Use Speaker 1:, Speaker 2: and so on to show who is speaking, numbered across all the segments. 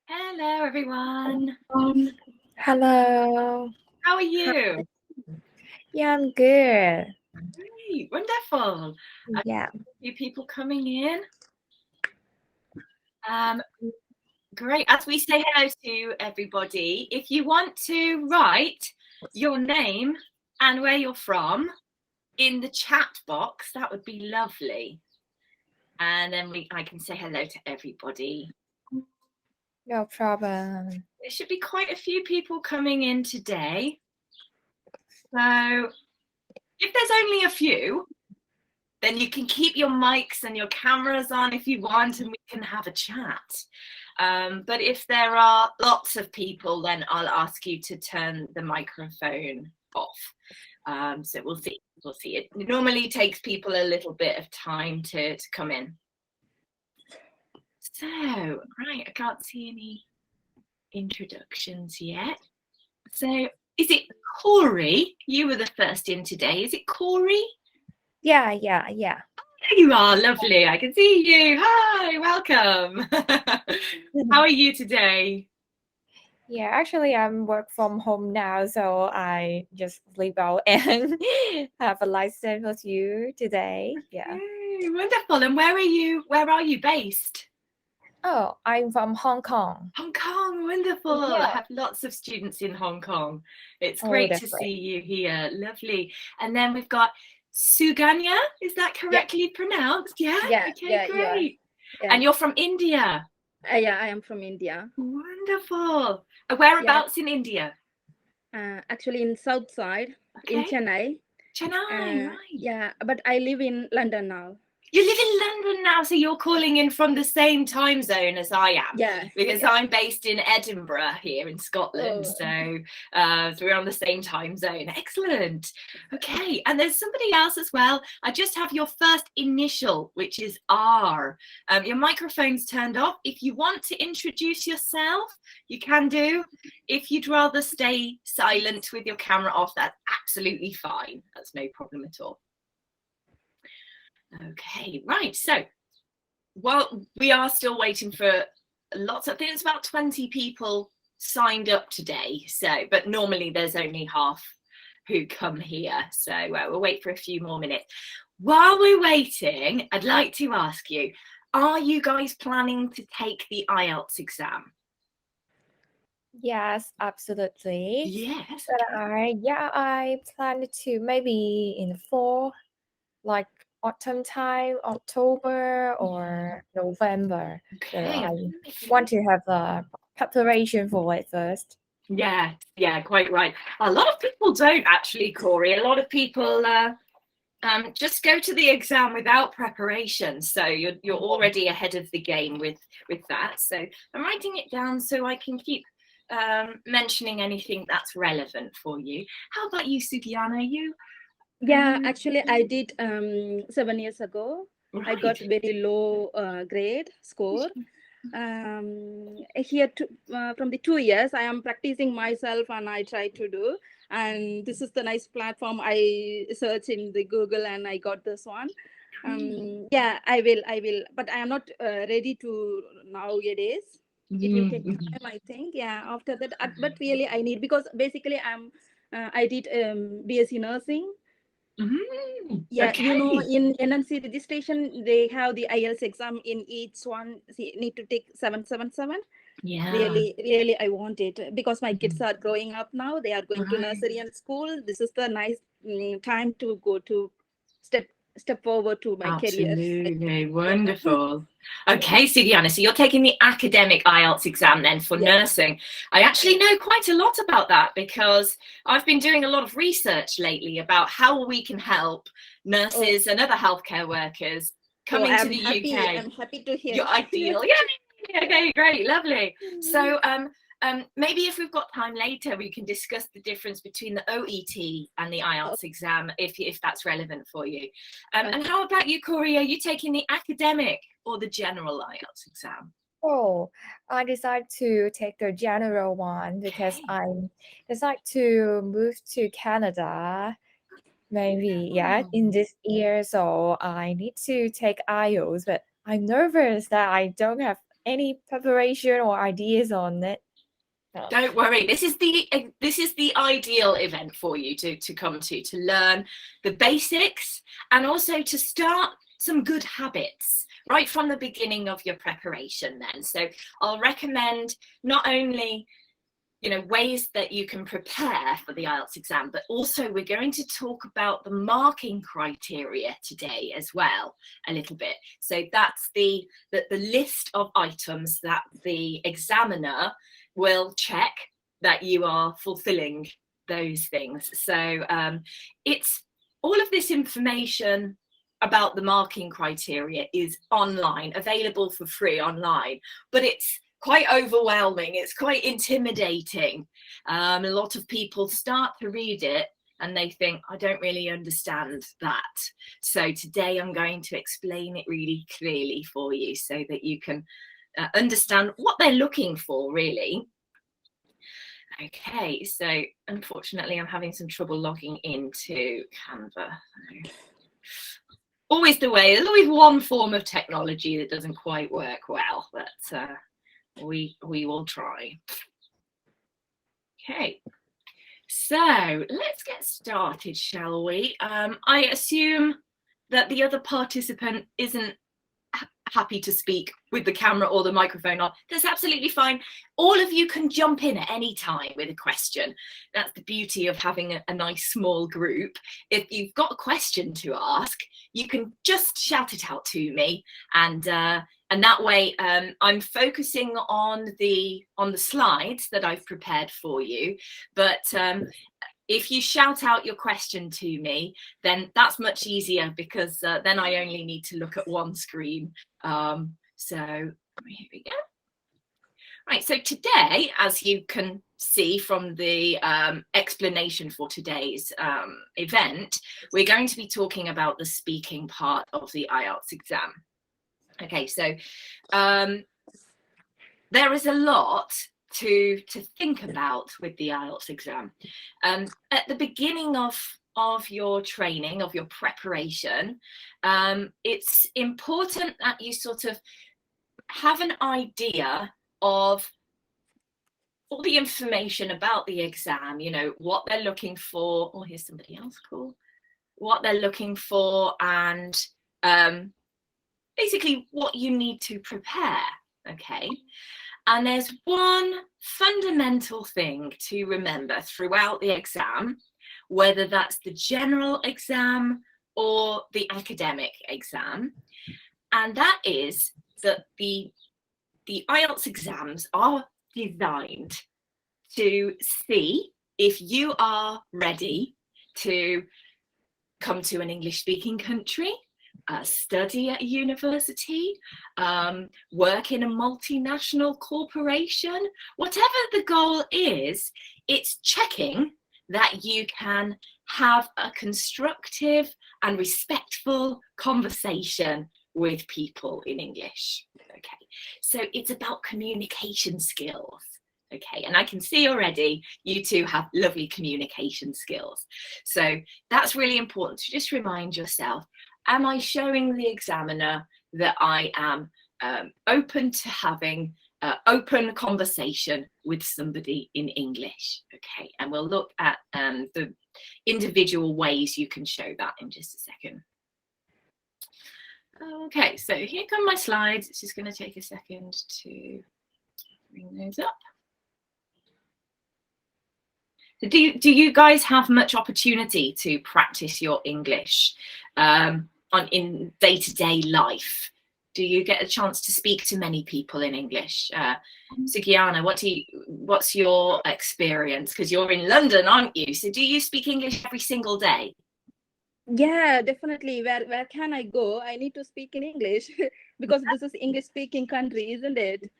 Speaker 1: Hello, everyone.
Speaker 2: Hello.
Speaker 1: How are you?
Speaker 2: Yeah, I'm good.
Speaker 1: Great, wonderful.
Speaker 2: Yeah.
Speaker 1: A few people coming in. Great. As we say hello to everybody, if you want to write your name and where you're from in the chat box, that would be lovely. And then I can say hello to everybody.
Speaker 2: No problem.
Speaker 1: There should be quite a few people coming in today. So if there's only a few, then you can keep your mics and your cameras on if you want, and we can have a chat. But if there are lots of people, then I'll ask you to turn the microphone off. So we'll see. We'll see. It normally takes people a little bit of time to come in. So, right, I can't see any introductions yet. So, is it Corey? You were the first in today. Is it Corey?
Speaker 2: Yeah.
Speaker 1: There you are, lovely. I can see you. Hi, welcome. How are you today?
Speaker 2: Yeah, actually, I'm work from home now, so I just leave out and have a live session with you today. Yeah.
Speaker 1: Yay, wonderful. And where are you based?
Speaker 2: Oh, I'm from Hong Kong.
Speaker 1: Hong Kong, wonderful.
Speaker 2: Yeah.
Speaker 1: I have lots of students in Hong Kong. It's
Speaker 2: Oh,
Speaker 1: great
Speaker 2: that's
Speaker 1: to
Speaker 2: great.
Speaker 1: see you here. Lovely. And then we've got Suganya. Is that correctly pronounced? Yeah.
Speaker 3: Yeah,
Speaker 1: Okay,
Speaker 3: yeah,
Speaker 1: great.
Speaker 3: yeah.
Speaker 1: And you're from India.
Speaker 3: Yeah, I am from India.
Speaker 1: Wonderful. Whereabouts in India?
Speaker 3: Actually, in south side, in
Speaker 1: Okay.
Speaker 3: Chennai.
Speaker 1: Chennai, right.
Speaker 3: Yeah, but I live in London now.
Speaker 1: You live in London now, so you're calling in from the same time zone as I am.
Speaker 3: Yeah.
Speaker 1: Because I'm based in Edinburgh here in Scotland. So we're on the same time zone. Excellent. Okay, and there's somebody else as well. I just have your first initial, which is R. Your microphone's turned off. If you want to introduce yourself, you can do. If you'd rather stay silent with your camera off, that's absolutely fine. That's no problem at all. Okay, right. So, well, we are still waiting for lots of, I think it's about 20 people signed up today. So, but normally there's only half who come here. So we'll wait for a few more minutes. While we're waiting, I'd like to ask you, are you guys planning to take the IELTS exam?
Speaker 2: Yes, absolutely.
Speaker 1: Yes.
Speaker 2: But I plan to maybe in the fall, like autumn time, October or November. So
Speaker 1: Okay.
Speaker 2: I want to have a preparation for it first.
Speaker 1: Yeah, quite right. A lot of people don't actually, Corey. A lot of people just go to the exam without preparation. So you're already ahead of the game with that. So I'm writing it down so I can keep mentioning anything that's relevant for you. How about you, Sugiana?
Speaker 3: Yeah, actually, I did 7 years ago.
Speaker 1: Right.
Speaker 3: I got very low grade score. Here from the 2 years, I am practicing myself and I try to do. And this is the nice platform. I search in the Google and I got this one. Yeah, I will. But I am not ready to nowadays. It will take time, I think. Yeah, after that. But really, I need, because basically I did BSc nursing. Yeah,
Speaker 1: okay.
Speaker 3: you know, in NMC registration, they have the IELTS exam in each one. Need to take 777.
Speaker 1: Yeah.
Speaker 3: Really, I want it because my kids are growing up now. They are going to nursery and school. This is the nice time to go to step forward to my career.
Speaker 1: Absolutely wonderful. Okay, Sugiana, so you're taking the academic IELTS exam then for nursing. I actually know quite a lot about that because I've been doing a lot of research lately about how we can help nurses and other healthcare workers coming to the UK.
Speaker 3: I'm happy to hear.
Speaker 1: You're ideal. Yeah. Okay, great, lovely. So maybe if we've got time later, we can discuss the difference between the OET and the IELTS exam, if that's relevant for you. And how about you, Corey? Are you taking the academic or the general IELTS exam?
Speaker 2: Oh, I decided to take the general one because I decided to move to Canada maybe in this year. So I need to take IELTS, but I'm nervous that I don't have any preparation or ideas on it?
Speaker 1: Don't worry, this is the ideal event for you to come to learn the basics and also to start some good habits right from the beginning of your preparation then. So I'll recommend not only, you know, ways that you can prepare for the IELTS exam, but also we're going to talk about the marking criteria today as well a little bit. So that's the list of items that the examiner will check that you are fulfilling those things. So it's all of this information about the marking criteria is online, available for free online, but it's quite overwhelming, it's quite intimidating. A lot of people start to read it and they think, I don't really understand that. So today I'm going to explain it really clearly for you so that you can understand what they're looking for, really. Okay, so unfortunately I'm having some trouble logging into Canva. Always the way, there's always one form of technology that doesn't quite work well, but we will try. Okay, so let's get started, shall we? I assume that the other participant isn't happy to speak with the camera or the microphone on. That's absolutely fine. All of you can jump in at any time with a question. That's the beauty of having a nice small group. If you've got a question to ask, you can just shout it out to me, and that way I'm focusing on the slides that I've prepared for you. But if you shout out your question to me, then that's much easier, because then I only need to look at one screen. So here we go. Right, so today, as you can see from the explanation for today's event, we're going to be talking about the speaking part of the IELTS exam. Okay, so there is a lot to think about with the IELTS exam. At the beginning of your training, of your preparation, it's important that you sort of have an idea of all the information about the exam, you know, what they're looking for. Oh, here's somebody else, cool. What they're looking for, and basically what you need to prepare, okay? And there's one fundamental thing to remember throughout the exam, whether that's the general exam or the academic exam, and that is that the IELTS exams are designed to see if you are ready to come to an English-speaking country, study at a university, work in a multinational corporation. Whatever the goal is, it's checking that you can have a constructive and respectful conversation with people in English. Okay, so it's about communication skills. Okay, and I can see already you two have lovely communication skills. So that's really important to just remind yourself, am I showing the examiner that I am open to having open conversation with somebody in English? Okay, and we'll look at the individual ways you can show that in just a second. Okay, so here come my slides. It's just going to take a second to bring those up. So do you guys have much opportunity to practice your English in day-to-day life? Do you get a chance to speak to many people in English? Sugiana, what's your experience? Because you're in London, aren't you? So do you speak English every single day?
Speaker 3: Yeah, definitely. Where can I go? I need to speak in English because this is English speaking country, isn't it?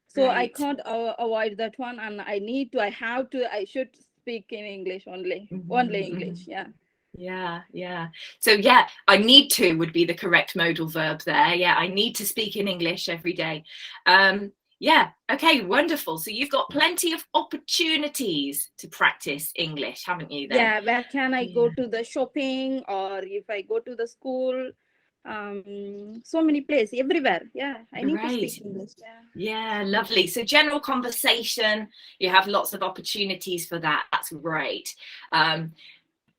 Speaker 3: So right. I can't avoid that one, and I should speak in English only. Only English, yeah.
Speaker 1: Yeah. So yeah, I need to would be the correct modal verb there. Yeah, I need to speak in English every day. Yeah, okay, wonderful. So you've got plenty of opportunities to practice English, haven't you then?
Speaker 3: Yeah, where can I go to the shopping, or if I go to the school, so many places, everywhere. Yeah, I need to
Speaker 1: Great.
Speaker 3: speak English. Yeah.
Speaker 1: Yeah, lovely. So general conversation, you have lots of opportunities for that. That's great.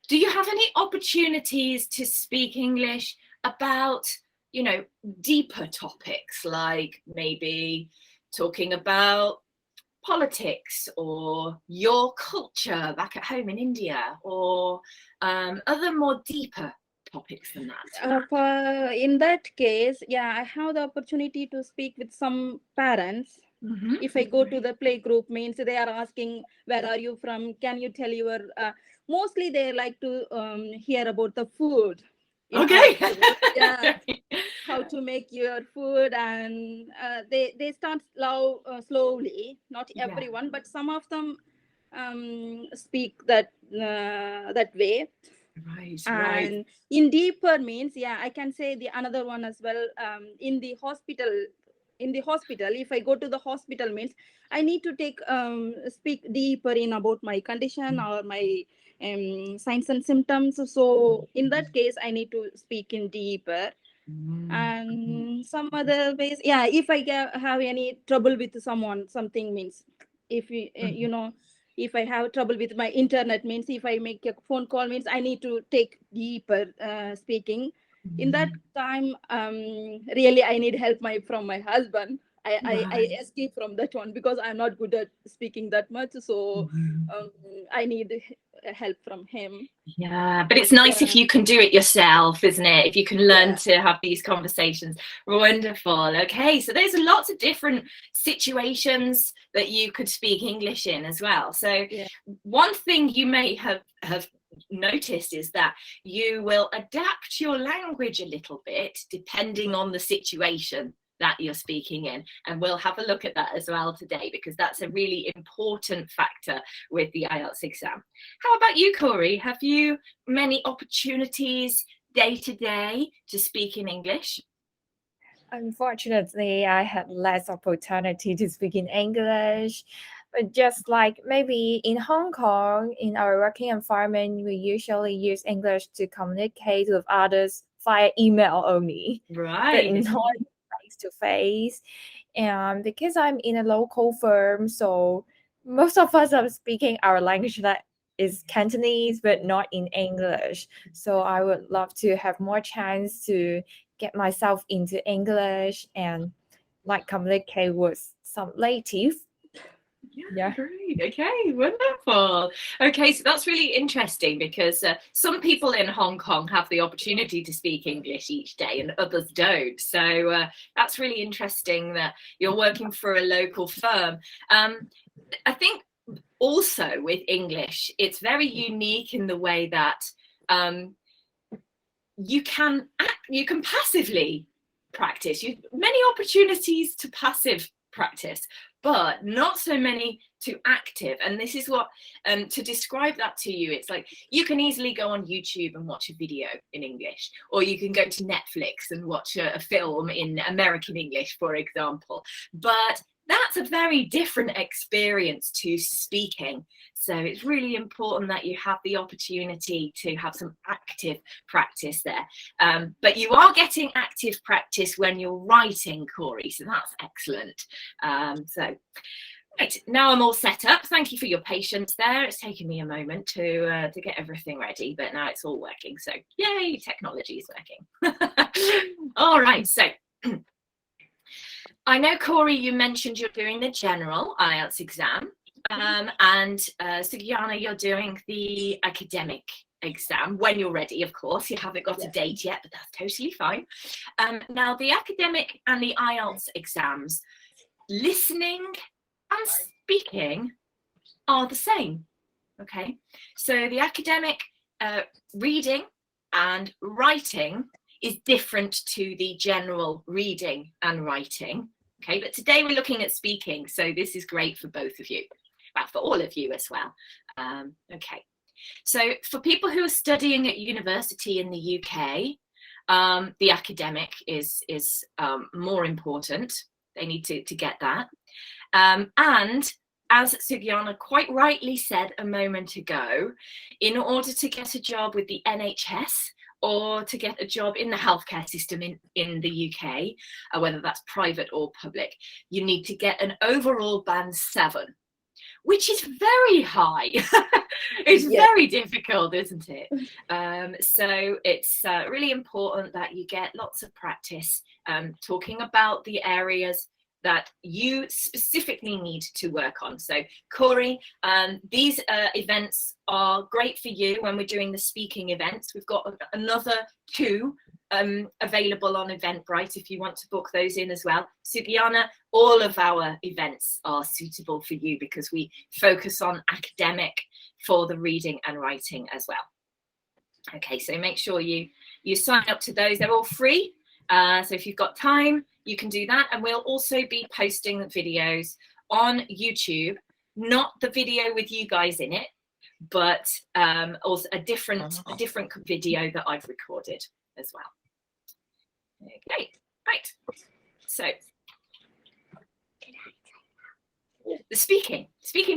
Speaker 1: Do you have any opportunities to speak English about, you know, deeper topics, like maybe talking about politics or your culture back at home in India, or other more deeper topics than that?
Speaker 3: In that case, yeah, I have the opportunity to speak with some parents.
Speaker 1: Mm-hmm.
Speaker 3: If I go to the play group, means they are asking, where are you from? Can you tell your, mostly they like to hear about the food. In
Speaker 1: Okay.
Speaker 3: our food. Yeah, how to make your food, and they start slowly, not everyone, but some of them speak that way.
Speaker 1: Right,
Speaker 3: And
Speaker 1: right.
Speaker 3: in deeper means, yeah, I can say the another one as well. In the hospital, if I go to the hospital, means I need to take speak deeper in about my condition or my signs and symptoms. So in that case, I need to speak in deeper. And some other ways, yeah, if I have any trouble with something, means if you you know, if I have trouble with my internet, means if I make a phone call, means I need to take deeper speaking. In that time, really I need help from my husband. I escape from that one because I'm not good at speaking that much, so I need help from him.
Speaker 1: Yeah, but it's nice if you can do it yourself, isn't it? If you can learn to have these conversations. Wonderful. Okay, so there's lots of different situations that you could speak English in as well. So one thing you may have noticed is that you will adapt your language a little bit depending on the situation that you're speaking in, and we'll have a look at that as well today, because that's a really important factor with the IELTS exam. How about you, Corey? Have you many opportunities day to day to speak in English?
Speaker 2: Unfortunately, I had less opportunity to speak in English. But just like maybe in Hong Kong, in our working environment, we usually use English to communicate with others via email only,
Speaker 1: Right.
Speaker 2: but not face to face. And because I'm in a local firm, so most of us are speaking our language that is Cantonese, but not in English. So I would love to have more chance to get myself into English and like communicate with some native.
Speaker 1: Yeah, great. Okay, wonderful. Okay, so that's really interesting, because some people in Hong Kong have the opportunity to speak English each day and others don't. So that's really interesting that you're working for a local firm. I think also with English, it's very unique in the way that you can passively practice. Many opportunities to passive practice, but not so many to active. And this is what, to describe that to you, it's like you can easily go on YouTube and watch a video in English, or you can go to Netflix and watch a film in American English, for example. But that's a very different experience to speaking. So it's really important that you have the opportunity to have some active practice there. But you are getting active practice when you're writing, Corey, so that's excellent. So right, now I'm all set up. Thank you for your patience there. It's taken me a moment to get everything ready, but now it's all working. So yay, technology is working. All right, so I know, Corey, you mentioned you're doing the general IELTS exam, and Sugyana, you're doing the academic exam when you're ready, of course. You haven't got a date yet, but that's totally fine. Now, the academic and the IELTS exams, listening and speaking are the same, okay? So the academic reading and writing is different to the general reading and writing, okay? But today we're looking at speaking, so this is great for both of you, well, for all of you as well. Okay, so for people who are studying at university in the UK, the academic is more important. They need to get that. And as Sugyana quite rightly said a moment ago, in order to get a job with the NHS or to get a job in the healthcare system in the UK, whether that's private or public, you need to get an overall band 7, which is very high. It's very difficult, isn't it? So it's really important that you get lots of practice talking about the areas that you specifically need to work on. So Corey, these events are great for you when we're doing the speaking events. We've got another 2 available on Eventbrite if you want to book those in as well. Sugiana, all of our events are suitable for you because we focus on academic for the reading and writing as well. Okay, so make sure you sign up to those. They're all free. So if you've got time, you can do that. And we'll also be posting videos on YouTube, not the video with you guys in it, but also a different video that I've recorded as well. Okay, right. So the speaking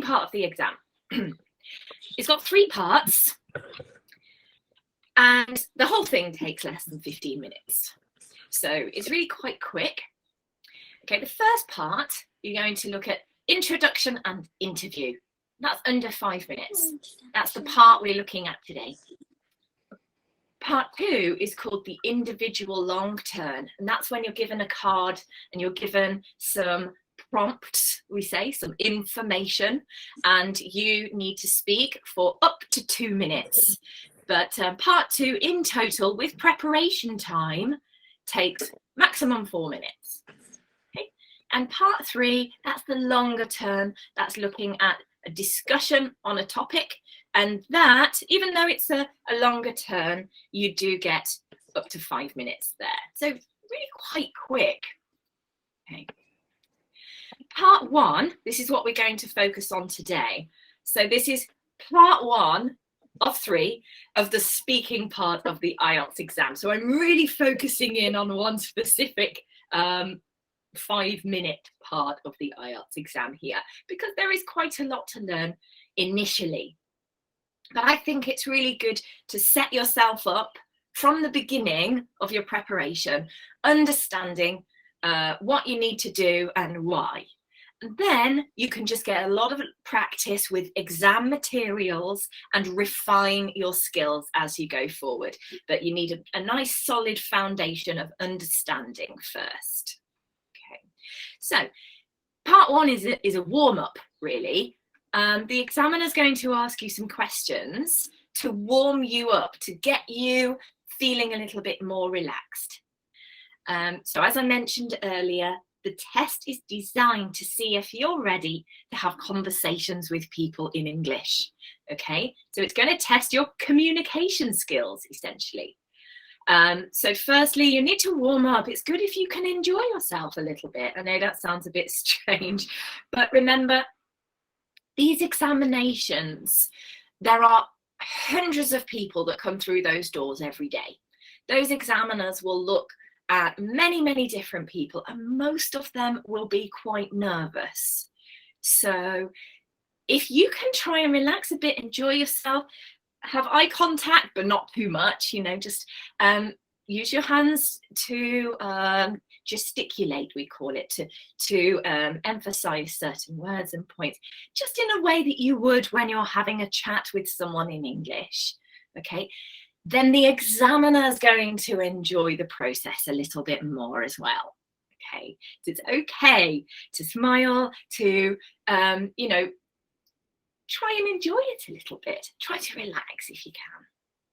Speaker 1: part of the exam. It's got 3 parts, and the whole thing takes less than 15 minutes. So it's really quite quick. Okay, the first part, you're going to look at introduction and interview. That's under 5 minutes. That's the part we're looking at today. Part 2 is called the individual long turn, and that's when you're given a card and you're given some prompts, we say, some information, and you need to speak for up to 2 minutes. But part 2 in total with preparation time takes maximum 4 minutes. Okay? And part 3, that's the longer term, that's looking at a discussion on a topic, and that, even though it's a longer term, you do get up to 5 minutes there. So really quite quick. Okay. Part 1, this is what we're going to focus on today. So this is part 1 of 3 of the speaking part of the IELTS exam. So I'm really focusing in on one specific 5-minute part of the IELTS exam here, because there is quite a lot to learn initially. But I think it's really good to set yourself up from the beginning of your preparation, understanding what you need to do and why. And then you can just get a lot of practice with exam materials and refine your skills as you go forward. But you need a nice solid foundation of understanding first. Okay, so part 1 is a warm-up, really. The examiner is going to ask you some questions to warm you up, to get you feeling a little bit more relaxed. So as I mentioned earlier, the test is designed to see if you're ready to have conversations with people in English. Okay, so it's going to test your communication skills, essentially. So firstly, you need to warm up. It's good if you can enjoy yourself a little bit. I know that sounds a bit strange, but remember, these examinations, there are hundreds of people that come through those doors every day. Those examiners will look at many, many different people, and most of them will be quite nervous. So if you can try and relax a bit, enjoy yourself, have eye contact, but not too much, you know, just use your hands to gesticulate, we call it, to emphasize certain words and points, just in a way that you would when you're having a chat with someone in English, okay? Then the examiner is going to enjoy the process a little bit more as well, okay? So it's okay to smile, to, you know, try and enjoy it a little bit. Try to relax if you can.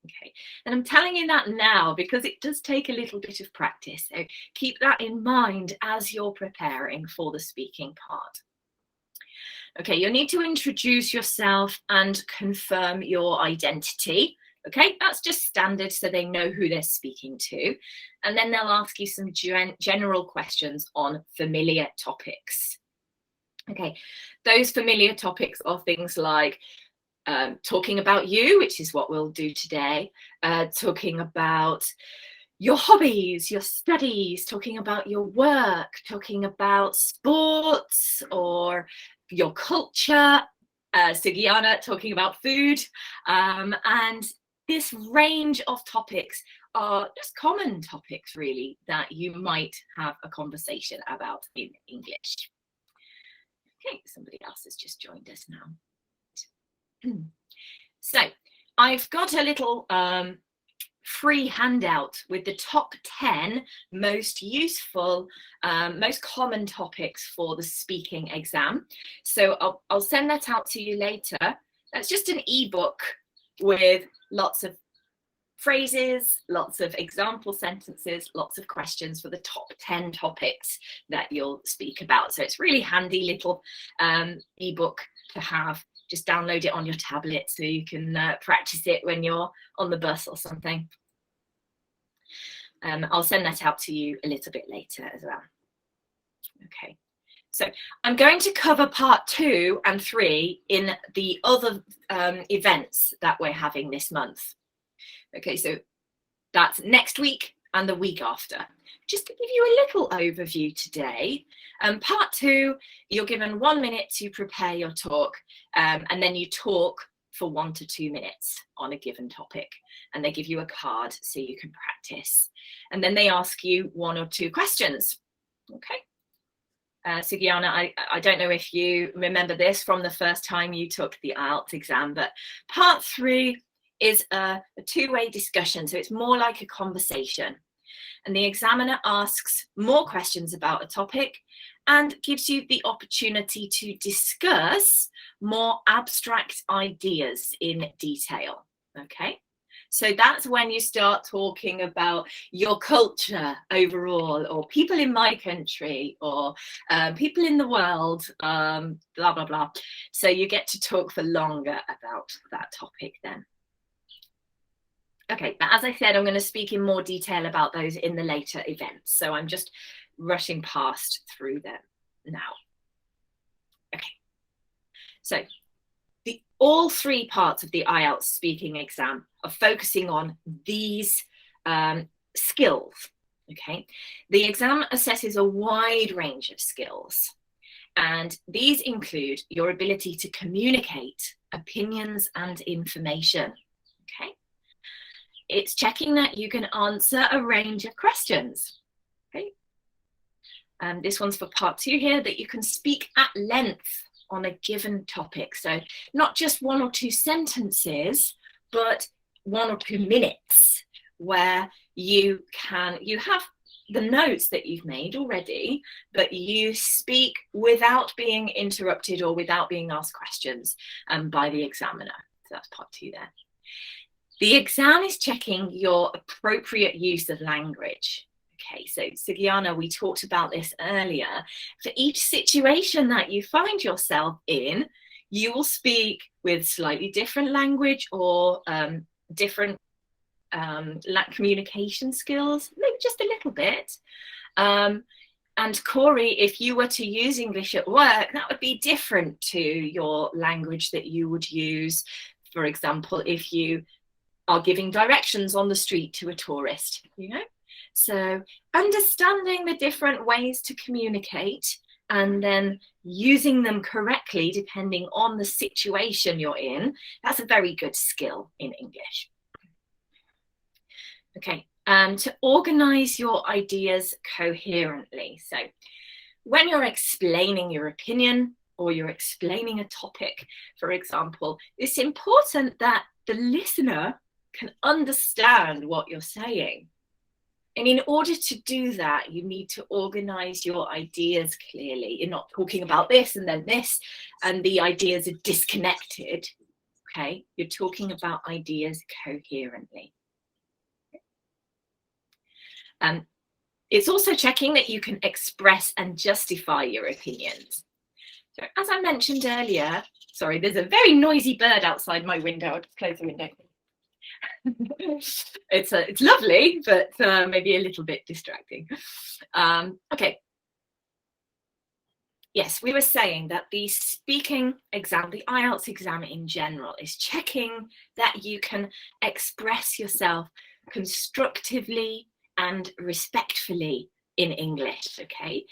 Speaker 1: Okay, and I'm telling you that now because it does take a little bit of practice. So keep that in mind as you're preparing for the speaking part. Okay, you'll need to introduce yourself and confirm your identity. Okay, that's just standard so they know who they're speaking to. And then they'll ask you some general questions on familiar topics. Okay, those familiar topics are things like talking about you, which is what we'll do today, talking about your hobbies, your studies, talking about your work, talking about sports or your culture, Sugiana talking about food, and this range of topics are just common topics really that you might have a conversation about in English. Okay, somebody else has just joined us now. So I've got a little free handout with the top 10 most useful, most common topics for the speaking exam. So I'll send that out to you later. That's just an ebook with lots of phrases, lots of example sentences, lots of questions for the top 10 topics that you'll speak about. So it's really handy little ebook to have. Just download it on your tablet so you can practice it when you're on the bus or something. I'll send that out to you a little bit later as well. Okay, so I'm going to cover part 2 and 3 in the other events that we're having this month. Okay, so that's next week and the week after. Just to give you a little overview today, part 2, you're given 1 minute to prepare your talk, and then you talk for 1 to 2 minutes on a given topic, and they give you a card so you can practice. And then they ask you 1 or 2 questions. Okay. Sugiana, I don't know if you remember this from the first time you took the IELTS exam, but part 3 is a two-way discussion, so it's more like a conversation. And the examiner asks more questions about a topic and gives you the opportunity to discuss more abstract ideas in detail. Okay, so that's when you start talking about your culture overall, or people in my country, or people in the world, blah, blah, blah. So you get to talk for longer about that topic then. Okay, but as I said, I'm going to speak in more detail about those in the later events. So I'm just rushing past through them now. Okay, so all 3 parts of the IELTS speaking exam are focusing on these skills. Okay, the exam assesses a wide range of skills, and these include your ability to communicate opinions and information. Okay. It's checking that you can answer a range of questions. Okay. This one's for part 2 here, that you can speak at length on a given topic. So not just 1 or 2 sentences, but 1 or 2 minutes where you have the notes that you've made already, but you speak without being interrupted or without being asked questions by the examiner. So that's part 2 there. The exam is checking your appropriate use of language. Okay, so Sugiana, we talked about this earlier. For each situation that you find yourself in, you will speak with slightly different language or different communication skills, maybe just a little bit. And Corey, if you were to use English at work, that would be different to your language that you would use, for example, if you are giving directions on the street to a tourist, you know? So understanding the different ways to communicate and then using them correctly depending on the situation you're in, that's a very good skill in English. Okay, to organize your ideas coherently. So when you're explaining your opinion or you're explaining a topic, for example, it's important that the listener can understand what you're saying. And in order to do that, you need to organize your ideas clearly. You're not talking about this and then this, and the ideas are disconnected. Okay, you're talking about ideas coherently. It's also checking that you can express and justify your opinions. So as I mentioned earlier, sorry, there's a very noisy bird outside my window. I'll just close the window. It's lovely, but maybe a little bit distracting. Okay. Yes, we were saying that the speaking exam, the IELTS exam in general, is checking that you can express yourself constructively and respectfully in English, okay?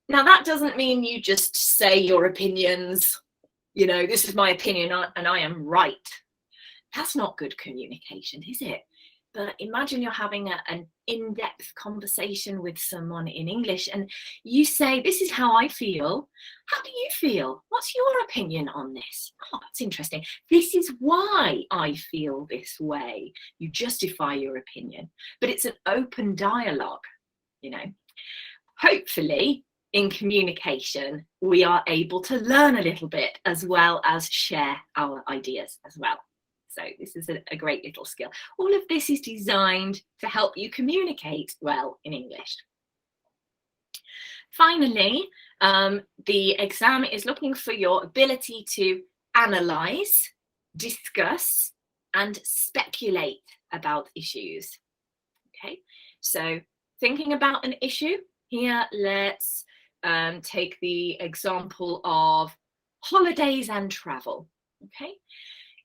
Speaker 1: Now, that doesn't mean you just say your opinions, you know, this is my opinion and I am right. That's not good communication, is it? But imagine you're having an in-depth conversation with someone in English and you say, this is how I feel. How do you feel? What's your opinion on this? Oh, that's interesting. This is why I feel this way. You justify your opinion, but it's an open dialogue, you know. Hopefully, in communication, we are able to learn a little bit as well as share our ideas as well. So this is a great little skill. All of this is designed to help you communicate well in English. Finally, the exam is looking for your ability to analyze, discuss, and speculate about issues. Okay, so thinking about an issue, here let's take the example of holidays and travel. Okay.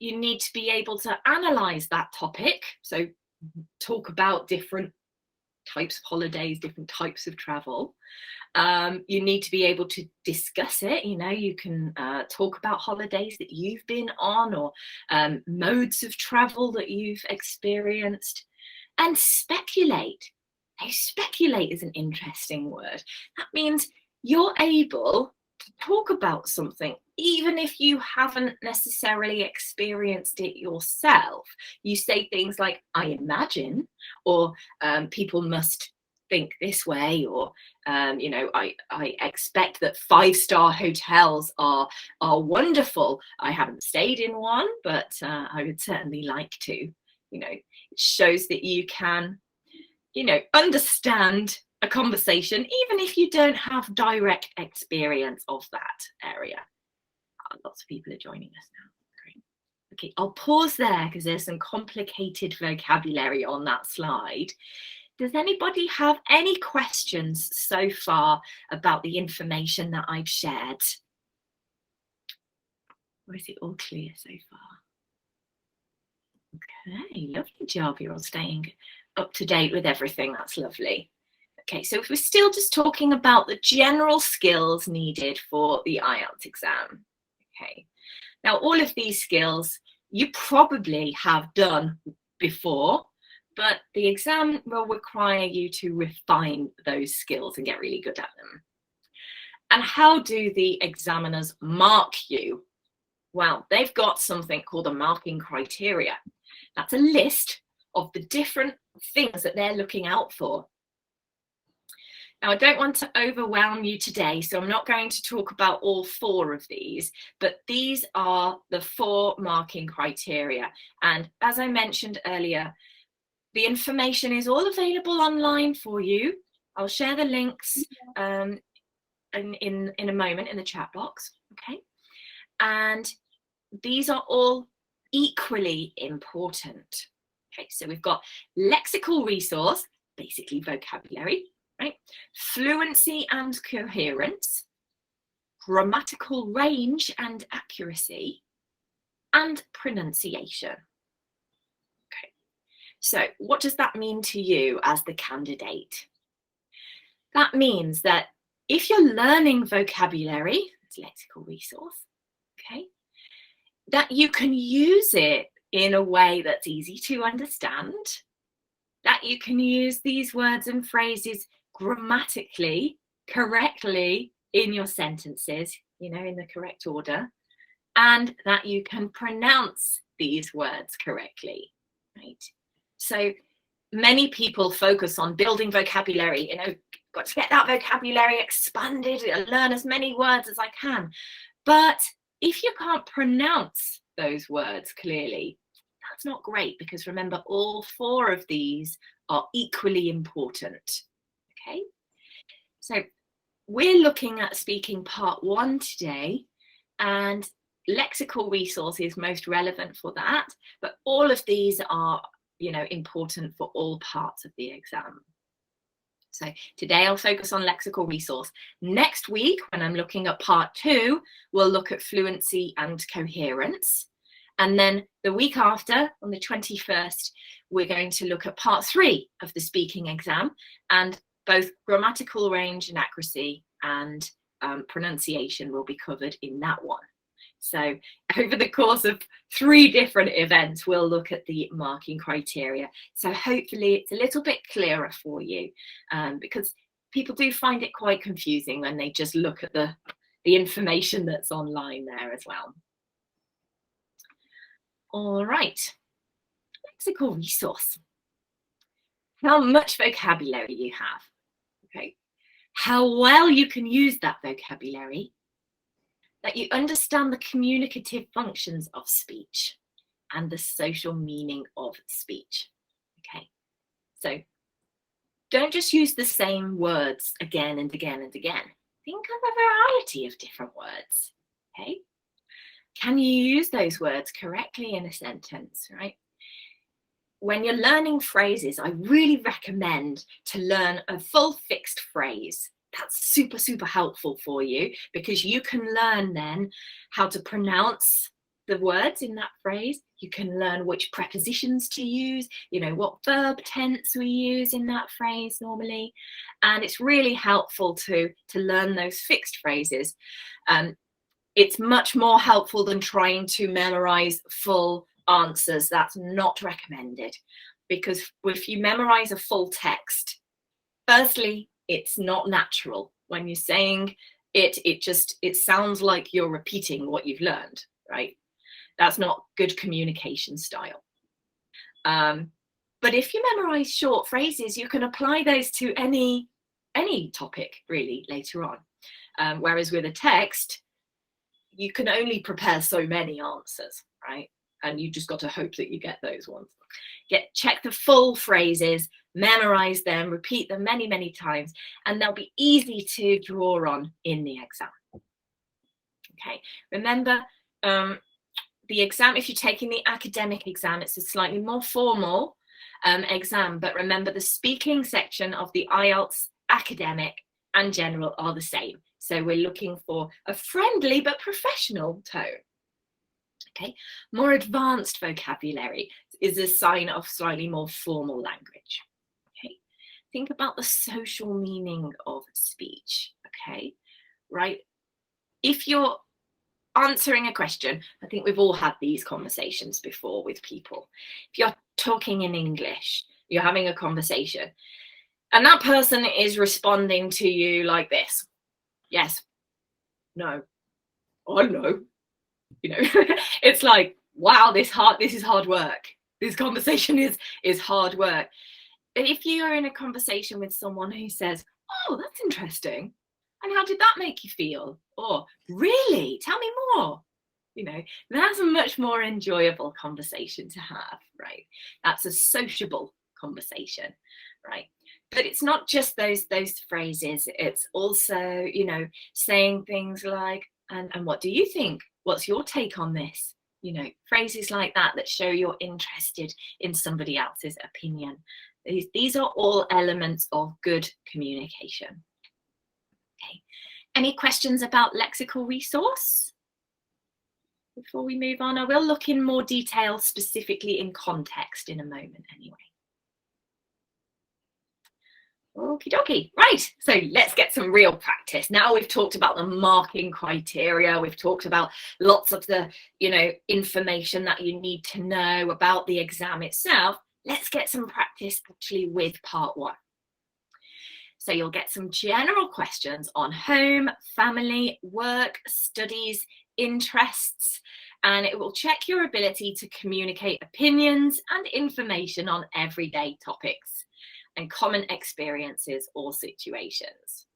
Speaker 1: You need to be able to analyze that topic. So talk about different types of holidays, different types of travel. You need to be able to discuss it. You know, you can talk about holidays that you've been on or modes of travel that you've experienced. And speculate. Now, speculate is an interesting word. That means you're able to talk about something even if you haven't necessarily experienced it yourself. You say things like, I imagine, or people must think this way, or you know, I expect that 5-star hotels are wonderful. I haven't stayed in one, but I would certainly like to. You know, it shows that you can, you know, understand a conversation even if you don't have direct experience of that area. Lots of people are joining us now. Great. Okay, I'll pause there because there's some complicated vocabulary on that slide. Does anybody have any questions so far about the information that I've shared? Or is it all clear so far? Okay, lovely job. You're all staying up to date with everything. That's lovely. Okay, so if we're still just talking about the general skills needed for the IELTS exam. Okay, now all of these skills you probably have done before, but the exam will require you to refine those skills and get really good at them. And how do the examiners mark you? Well, they've got something called a marking criteria. That's a list of the different things that they're looking out for. Now, I don't want to overwhelm you today, so I'm not going to talk about all 4 of these, but these are the 4 marking criteria. And as I mentioned earlier, the information is all available online for you. I'll share the links in a moment in the chat box, okay? And these are all equally important. Okay, so we've got lexical resource, basically vocabulary, right? Fluency and coherence, grammatical range and accuracy, and pronunciation. Okay, so what does that mean to you as the candidate? That means that if you're learning vocabulary, it's lexical resource, okay, that you can use it in a way that's easy to understand, that you can use these words and phrases grammatically correctly in your sentences, you know, in the correct order, and that you can pronounce these words correctly, right? So many people focus on building vocabulary, you know, got to get that vocabulary expanded, learn as many words as I can. But if you can't pronounce those words clearly, that's not great, because remember, all 4 of these are equally important. Okay, so we're looking at speaking part 1 today, and lexical resource is most relevant for that, but all of these are, you know, important for all parts of the exam. So today I'll focus on lexical resource. Next week, when I'm looking at part 2, we'll look at fluency and coherence. And then the week after, on the 21st, we're going to look at part 3 of the speaking exam, and both grammatical range and accuracy and pronunciation will be covered in that one. So over the course of 3 different events, we'll look at the marking criteria. So hopefully it's a little bit clearer for you, because people do find it quite confusing when they just look at the information that's online there as well. All right, lexical resource. How much vocabulary you have, okay? How well you can use that vocabulary, that you understand the communicative functions of speech and the social meaning of speech, okay? So don't just use the same words again and again and again. Think of a variety of different words, okay? Can you use those words correctly in a sentence, right? When you're learning phrases, I really recommend to learn a full fixed phrase. That's super, super helpful for you, because you can learn then how to pronounce the words in that phrase. You can learn which prepositions to use, you know, what verb tense we use in that phrase normally. And it's really helpful to learn those fixed phrases. It's much more helpful than trying to memorize full answers. That's not recommended, because if you memorize a full text, firstly, it's not natural. When you're saying it, it sounds like you're repeating what you've learned, right? That's not good communication style. But if you memorize short phrases, you can apply those to any topic really later on. Whereas with a text, you can only prepare so many answers, right? And you just got to hope that you get those ones. Check the full phrases, memorize them, repeat them many, many times, and they'll be easy to draw on in the exam. Okay, remember, the exam, if you're taking the academic exam, it's a slightly more formal exam, but remember the speaking section of the IELTS academic and general are the same. So we're looking for a friendly but professional tone. Okay, more advanced vocabulary is a sign of slightly more formal language. Okay, think about the social meaning of speech. Okay, right? If you're answering a question, I think we've all had these conversations before with people. If you're talking in English, you're having a conversation, and that person is responding to you like this: yes, no, oh no. You know, it's like, wow, this is hard work. This conversation is hard work. But if you are in a conversation with someone who says, oh, that's interesting, and how did that make you feel? Or really, tell me more. You know, that's a much more enjoyable conversation to have, right? That's a sociable conversation, right? But it's not just those phrases. It's also, you know, saying things like, and what do you think? What's your take on this? You know, phrases like that that show you're interested in somebody else's opinion. These are all elements of good communication. Okay. Any questions about lexical resource? Before we move on, I will look in more detail specifically in context in a moment anyway. Okie dokie. Right, so let's get some real practice. Now we've talked about the marking criteria, we've talked about lots of the, you know, information that you need to know about the exam itself. Let's get some practice actually with part 1. So you'll get some general questions on home, family, work, studies, interests, and it will check your ability to communicate opinions and information on everyday topics and common experiences or situations.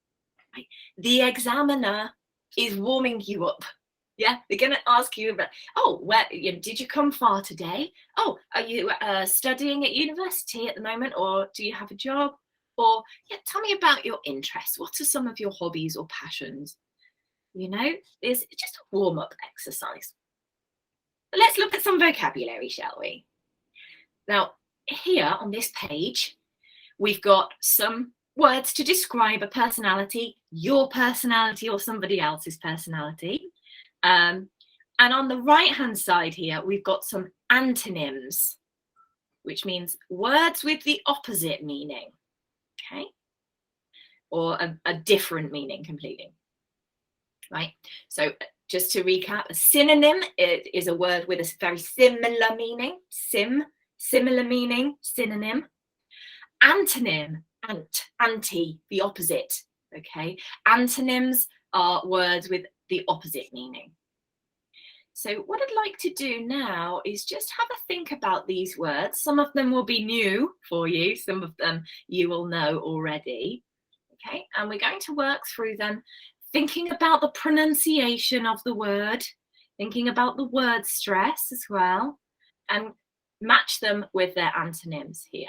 Speaker 1: Right? The examiner is warming you up. Yeah, they're going to ask you about, oh, where, did you come far today? Oh, are you studying at university at the moment, or do you have a job? Or, yeah, tell me about your interests. What are some of your hobbies or passions? You know, it's just a warm-up exercise. But let's look at some vocabulary, shall we? Now, here on this page, we've got some words to describe a personality, your personality or somebody else's personality. And on the right-hand side here, we've got some antonyms, which means words with the opposite meaning, okay? Or a different meaning completely, right? So just to recap, a synonym is a word with a very similar meaning. Similar meaning, synonym. Antonym, anti, the opposite. Okay, antonyms are words with the opposite meaning. So what I'd like to do now is just have a think about these words. Some of them will be new for you, some of them you will know already. Okay, and we're going to work through them, thinking about the pronunciation of the word, thinking about the word stress as well, and match them with their antonyms here.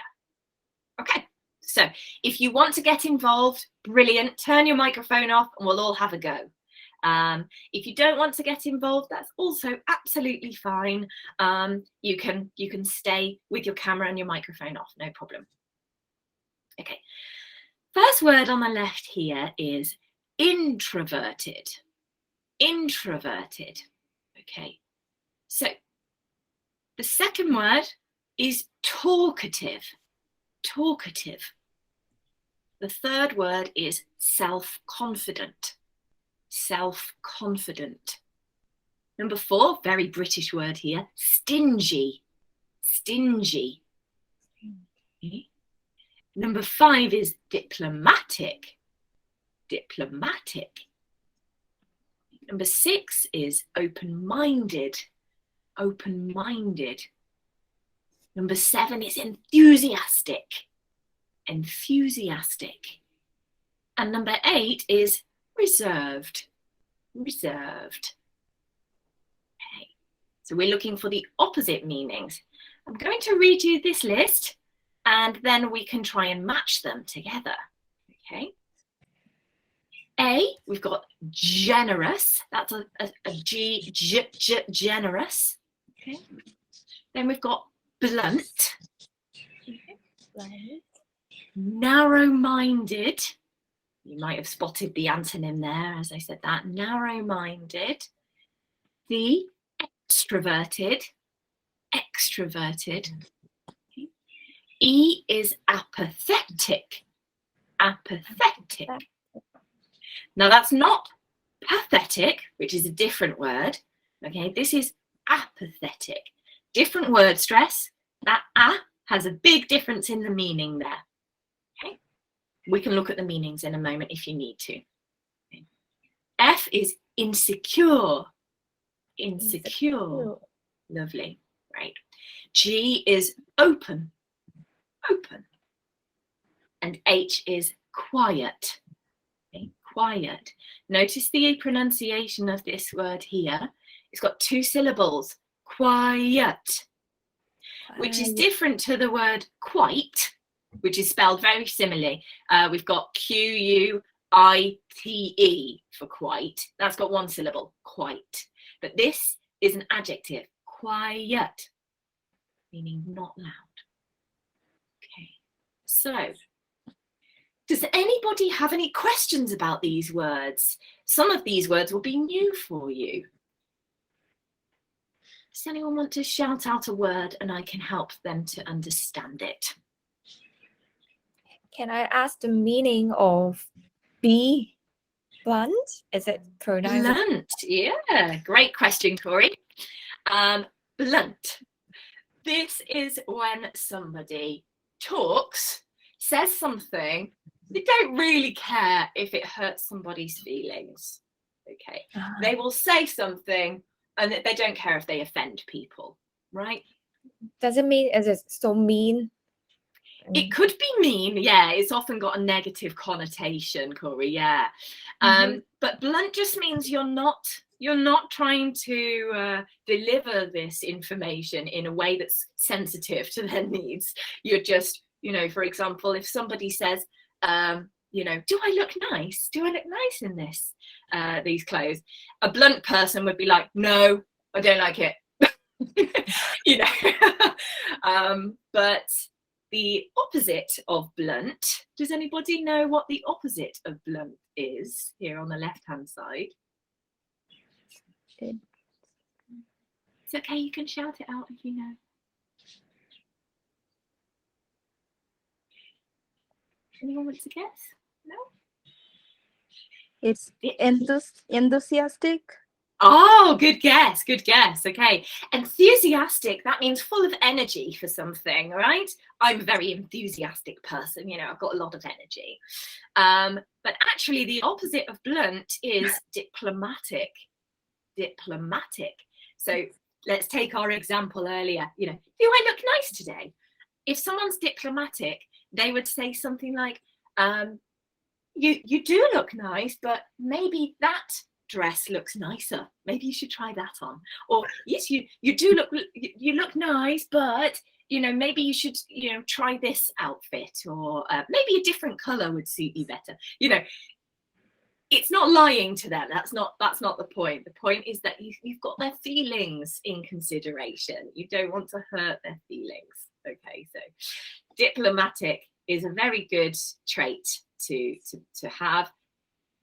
Speaker 1: Okay, so if you want to get involved, brilliant, turn your microphone off and we'll all have a go. If you don't want to get involved, that's also absolutely fine. You can stay with your camera and your microphone off, no problem. Okay, first word on the left here is introverted. Introverted. Okay, so the second word is talkative. Talkative. The third word is self-confident. Self-confident. Number 4, very British word here, stingy. Stingy. Okay. Number 5 is diplomatic. Diplomatic. Number 6 is open-minded. Open-minded. Number 7 is enthusiastic. Enthusiastic. And number 8 is reserved. Reserved. Okay. So we're looking for the opposite meanings. I'm going to read you this list and then we can try and match them together. Okay. A, we've got generous. That's a generous. Okay. Then we've got blunt.
Speaker 2: Okay. Blunt.
Speaker 1: Narrow-minded. You might have spotted the antonym there as I said that. Narrow-minded. The extroverted. Extroverted. Okay. E is apathetic. Apathetic. Now that's not pathetic, which is a different word. Okay, this is apathetic. Different word stress. That a has a big difference in the meaning there. Okay, we can look at the meanings in a moment if you need to. Okay. F is insecure. Insecure. Lovely. Right. G is open. Open. And H is quiet. Okay. Quiet. Notice the pronunciation of this word here. It's got 2 syllables. Quiet. Which is different to the word quite, which is spelled very similarly. We've got Quite for quite. That's got 1 syllable, quite. But this is an adjective, quiet, meaning not loud. Okay, so does anybody have any questions about these words? Some of these words will be new for you. Does anyone want to shout out a word and I can help them to understand it?
Speaker 2: Can I ask the meaning of be blunt? Is it pronounced?
Speaker 1: Blunt, yeah, great question, Corey. Blunt. This is when somebody talks, says something, they don't really care if it hurts somebody's feelings. Okay, they will say something and they don't care if they offend people, right?
Speaker 2: Does it mean, is it so mean?
Speaker 1: It could be mean, yeah. It's often got a negative connotation, Corey, yeah. But blunt just means you're not trying to deliver this information in a way that's sensitive to their needs. You're just, for example, if somebody says, do I look nice? Do I look nice in this, these clothes? A blunt person would be like, no, I don't like it. But the opposite of blunt, does anybody know what the opposite of blunt is here on the left-hand side? It's okay, you can shout it out if you know. Anyone want to guess? No?
Speaker 3: It's enthusiastic.
Speaker 1: Oh, good guess. Good guess. Okay. Enthusiastic, that means full of energy for something, right? I'm a very enthusiastic person, you know, I've got a lot of energy. But actually the opposite of blunt is diplomatic. Diplomatic. So let's take our example earlier, you know, do I look nice today? If someone's diplomatic, they would say something like, you do look nice, but maybe that dress looks nicer. Maybe you should try that on. Or yes, you do look nice, but you know, maybe you should, you know, try this outfit, or maybe a different color would suit you better. You know, it's not lying to them. That's not the point. The point is that you've got their feelings in consideration. You don't want to hurt their feelings. Okay, so diplomatic is a very good trait to have.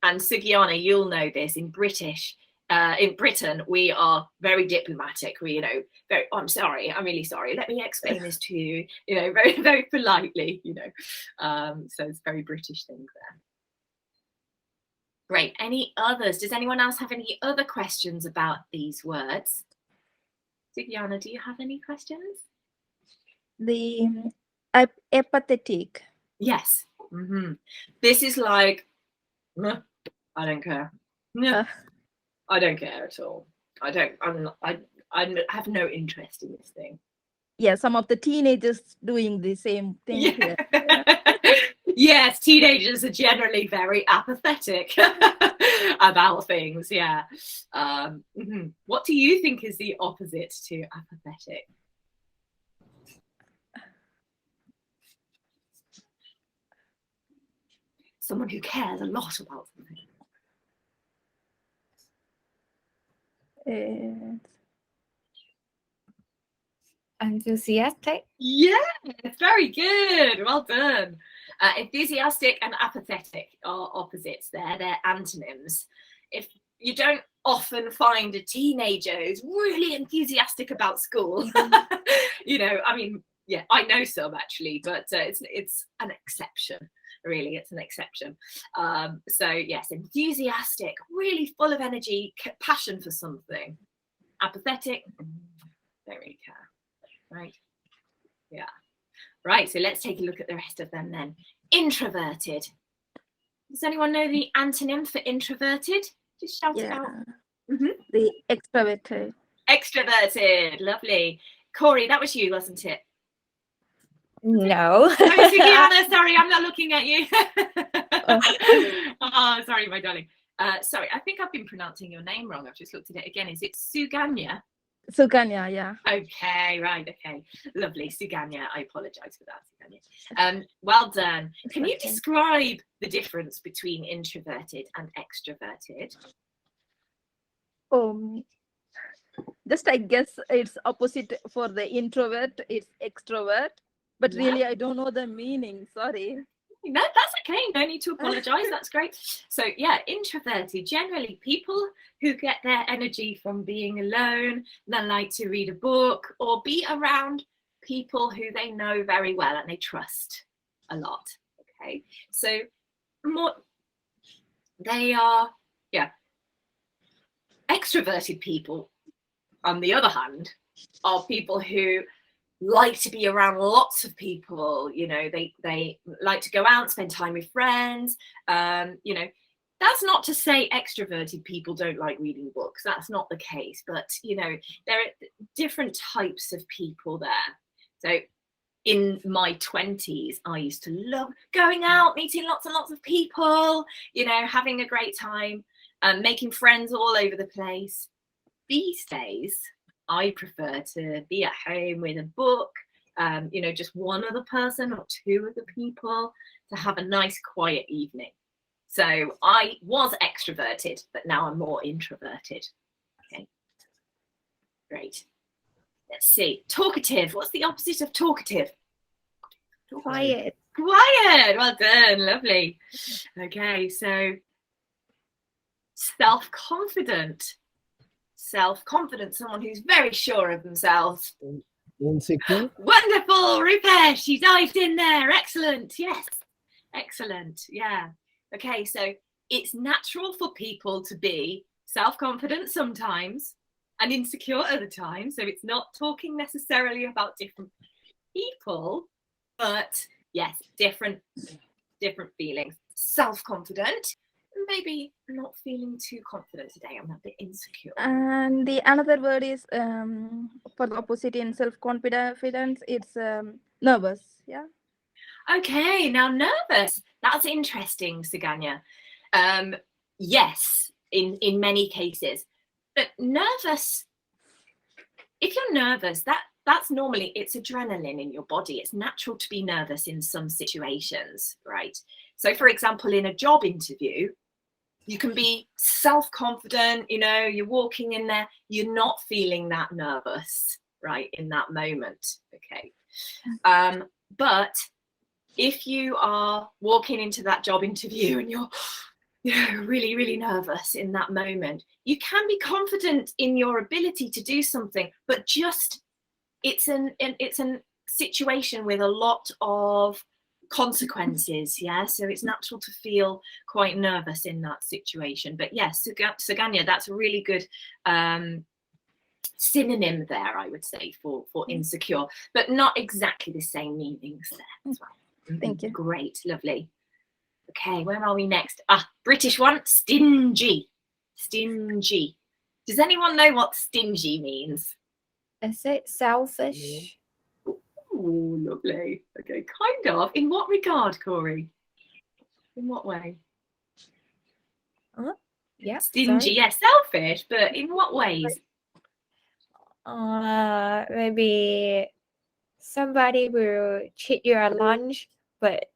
Speaker 1: And Sugiana, you'll know this, in Britain, we are very diplomatic. We, you know, very, oh, I'm really sorry. Let me explain this to you, you know, very, very politely, you know. So it's very British thing there. Great. Any others? Does anyone else have any other questions about these words? Sugiana, do you have any questions?
Speaker 3: The apathetic.
Speaker 1: Yes. This is like, I don't care. I don't care at all. I have no interest in this thing.
Speaker 3: Yeah, some of the teenagers doing the same thing here.
Speaker 1: Yes, teenagers are generally very apathetic about things. Yeah. What do you think is the opposite to apathetic? Someone who cares a lot about something.
Speaker 2: Enthusiastic.
Speaker 1: Yeah, very good. Well done. Enthusiastic and apathetic are opposites there. They're antonyms. If you don't often find a teenager who's really enthusiastic about school, you know, I mean, yeah, I know some actually, but it's an exception. Really, it's an exception. So yes, enthusiastic, really full of energy, passion for something. Apathetic, don't really care. Right? Yeah. Right, so let's take a look at the rest of them then. Introverted. Does anyone know the antonym for introverted? Just shout it out.
Speaker 3: The extroverted.
Speaker 1: Extroverted, lovely. Corey, that was you, wasn't it?
Speaker 2: No.
Speaker 1: Oh, Sugiana, sorry, I'm not looking at you. Oh, sorry, my darling. Sorry, I think I've been pronouncing your name wrong. I've just looked at it again. Is it Suganya?
Speaker 3: Suganya, yeah.
Speaker 1: Okay, right, okay. Lovely, Suganya. I apologise for that, Suganya. Well done. Can you describe the difference between introverted and extroverted?
Speaker 3: Just I guess it's opposite for the introvert, it's extrovert. But really, I don't know the meaning. Sorry.
Speaker 1: No, that's okay. No need to apologize. That's great. So yeah, introverted, generally people who get their energy from being alone, they like to read a book or be around people who they know very well and they trust a lot. Okay, so more they are, yeah. Extroverted people, on the other hand, are people who like to be around lots of people. You know, they like to go out, spend time with friends. You know, that's not to say extroverted people don't like reading books. That's not the case. But, you know, there are different types of people there. So in my 20s, I used to love going out, meeting lots and lots of people, you know, having a great time, making friends all over the place. These days, I prefer to be at home with a book, you know, just one other person or two other people, to have a nice quiet evening. So I was extroverted, but now I'm more introverted. Okay, great. Let's see. Talkative. What's the opposite of talkative?
Speaker 2: Quiet.
Speaker 1: Quiet. Well done. Lovely. Okay, so self-confident. Self-confident, someone who's very sure of themselves.
Speaker 4: Insecure.
Speaker 1: Wonderful, Rupesh, you dived in there. Excellent. Yes, excellent. Yeah. Okay, so it's natural for people to be self-confident sometimes and insecure other times. So it's not talking necessarily about different people, but yes, different feelings. Self-confident, maybe not feeling too confident today. I'm a bit insecure.
Speaker 3: And the another word is for the opposite in self-confidence, it's nervous. Yeah.
Speaker 1: Okay, now nervous. That's interesting, Suganya. Yes, in many cases. But nervous, if you're nervous, that's normally, it's adrenaline in your body. It's natural to be nervous in some situations, right? So for example, in a job interview, you can be self-confident, you're walking in there, you're not feeling that nervous, right, in that moment, okay? But if you are walking into that job interview and you're really, really nervous in that moment, you can be confident in your ability to do something, but just it's an situation with a lot of consequences, yeah, so it's natural to feel quite nervous in that situation. But yes, Suganya, that's a really good synonym there, I would say, for insecure, but not exactly the same meanings there as well.
Speaker 3: Thank you.
Speaker 1: Great, lovely. Okay, where are we next? British one, stingy. Stingy. Does anyone know what stingy means?
Speaker 2: Is it selfish?
Speaker 1: Oh, lovely. Okay, kind of. In what regard, Corey? In what way?
Speaker 2: Yeah.
Speaker 1: Stingy,
Speaker 2: Sorry.
Speaker 1: yeah, selfish, but in what ways?
Speaker 2: Maybe somebody will cheat you at lunch, but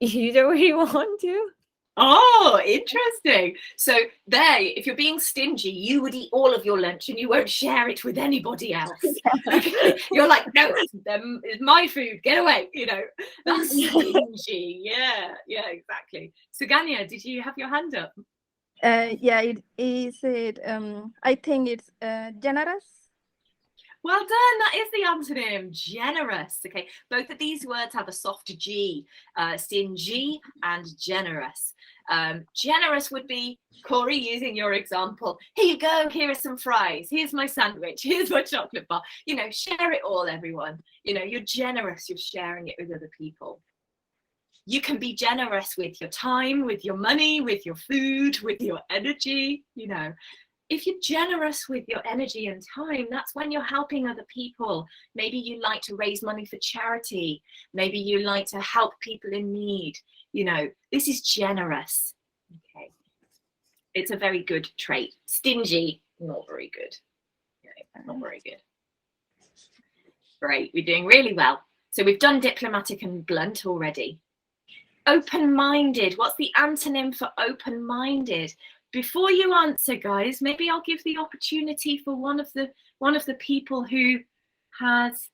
Speaker 2: you don't really want to.
Speaker 1: Oh, interesting. So there, if you're being stingy, you would eat all of your lunch and you won't share it with anybody else. Okay? You're like, no, it's my food, get away, That's stingy. Yeah, exactly. Suganya, did you have your hand up?
Speaker 3: Yeah, it is it I think it's generous.
Speaker 1: Well done, that is the antonym, generous. Okay, both of these words have a soft G, stingy and generous. Generous would be, Corey, using your example, here you go, here are some fries, here's my sandwich, here's my chocolate bar, share it all, everyone. You're generous, you're sharing it with other people. You can be generous with your time, with your money, with your food, with your energy, If you're generous with your energy and time, that's when you're helping other people. Maybe you like to raise money for charity. Maybe you like to help people in need. This is generous. Okay. It's a very good trait. Stingy, not very good. Not very good. Great, we're doing really well. So we've done diplomatic and blunt already. Open-minded, what's the antonym for open-minded? Before you answer, guys, maybe I'll give the opportunity for one of the people who has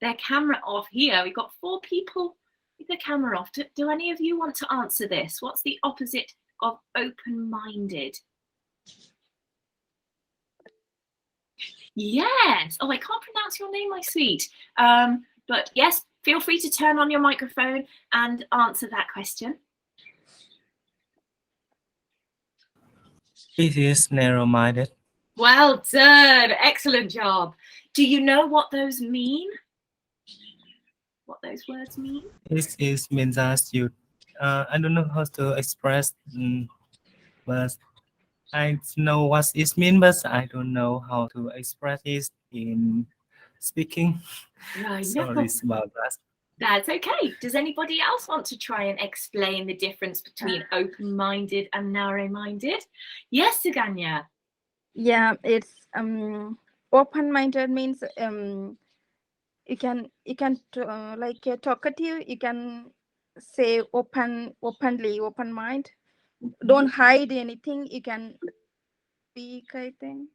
Speaker 1: their camera off here. We've got 4 people with their camera off. Do any of you want to answer this? What's the opposite of open-minded? Yes. Oh, I can't pronounce your name, my sweet. But yes, feel free to turn on your microphone and answer that question.
Speaker 4: It is narrow-minded.
Speaker 1: Well done. Excellent job. Do you know what those mean? What those words mean?
Speaker 4: It means that you, I don't know how to express, but I know what it means, but I don't know how to express it in speaking.
Speaker 1: Right.
Speaker 4: Sorry about that.
Speaker 1: That's okay. Does anybody else want to try and explain the difference between open-minded and narrow-minded? Yes, Suganya.
Speaker 3: Yeah, it's open-minded means you can like talkative. You can say openly, open mind. Don't hide anything. You can speak, I think.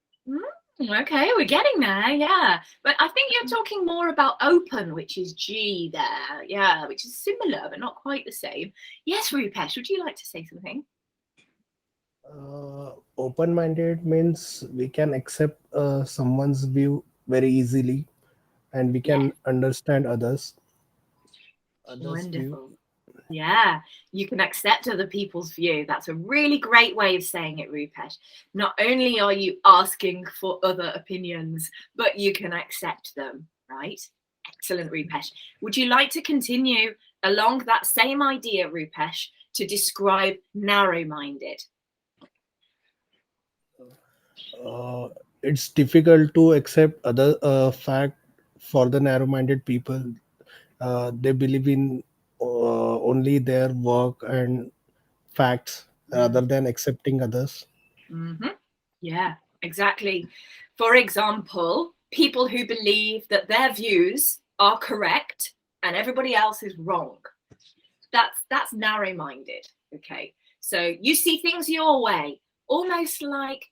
Speaker 1: Okay, we're getting there, yeah. But I think you're talking more about open, which is G there, yeah, which is similar, but not quite the same. Yes, Rupesh, would you like to say something?
Speaker 5: Open-minded means we can accept someone's view very easily, and we can understand others view.
Speaker 1: Wonderful. Yeah, you can accept other people's view. That's a really great way of saying it, Rupesh. Not only are you asking for other opinions, but you can accept them, right? Excellent, Rupesh. Would you like to continue along that same idea, Rupesh, to describe narrow-minded?
Speaker 5: It's difficult to accept other fact for the narrow-minded people. They believe in only their work and facts rather than accepting others.
Speaker 1: Mm-hmm. Yeah, exactly. For example, people who believe that their views are correct and everybody else is wrong. That's narrow-minded. Okay, so you see things your way, almost like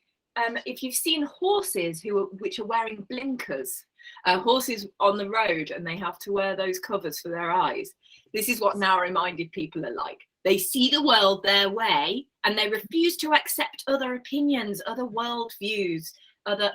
Speaker 1: if you've seen horses which are wearing blinkers, horses on the road, and they have to wear those covers for their eyes. This is what narrow-minded people are like. They see the world their way, and they refuse to accept other opinions, other world views, other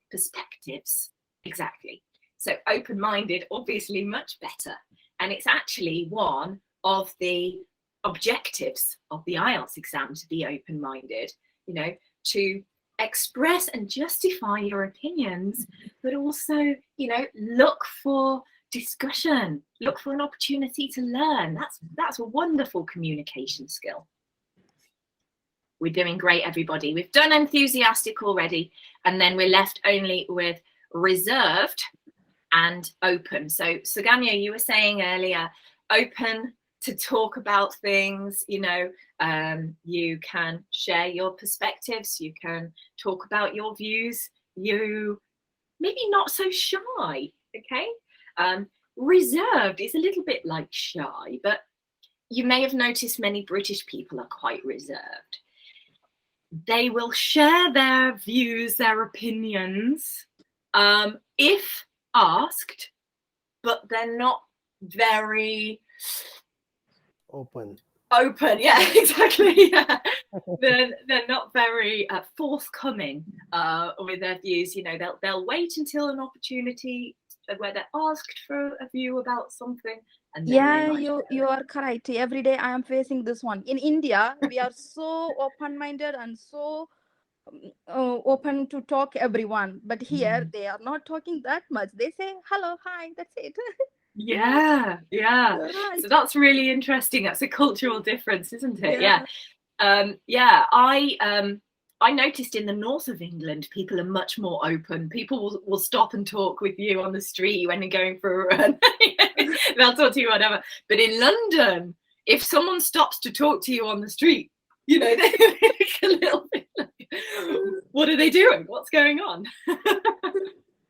Speaker 1: perspectives. Exactly. So open-minded, obviously much better. And it's actually one of the objectives of the IELTS exam, to be open-minded, you know, to express and justify your opinions, but also, you know, look for discussion, look for an opportunity to learn. That's a wonderful communication skill. We're doing great, everybody. We've done enthusiastic already, and then we're left only with reserved and open. So Suganya, you were saying earlier, open to talk about things, you know, you can share your perspectives, you can talk about your views, you maybe not so shy, okay? Reserved is a little bit like shy, but you may have noticed many British people are quite reserved. They will share their views, their opinions, if asked, but they're not very
Speaker 5: Open.
Speaker 1: Yeah, exactly. Yeah. they're not very forthcoming with their views. You know, they'll wait until an opportunity where they're asked for a view about something, and then
Speaker 3: Yeah,
Speaker 1: they might
Speaker 3: you are correct. Every day I am facing this one. In India, we are so open-minded and so open to talk everyone. But here they are not talking that much. They say hello, hi, that's it.
Speaker 1: Yeah.
Speaker 3: You're right.
Speaker 1: So that's really interesting. That's a cultural difference, isn't it?
Speaker 3: Yeah.
Speaker 1: Yeah. I noticed in the north of England, people are much more open. People will stop and talk with you on the street when you're going for a run. They'll talk to you, whatever. But in London, if someone stops to talk to you on the street, you know, they look a little bit like, what are they doing? What's going on?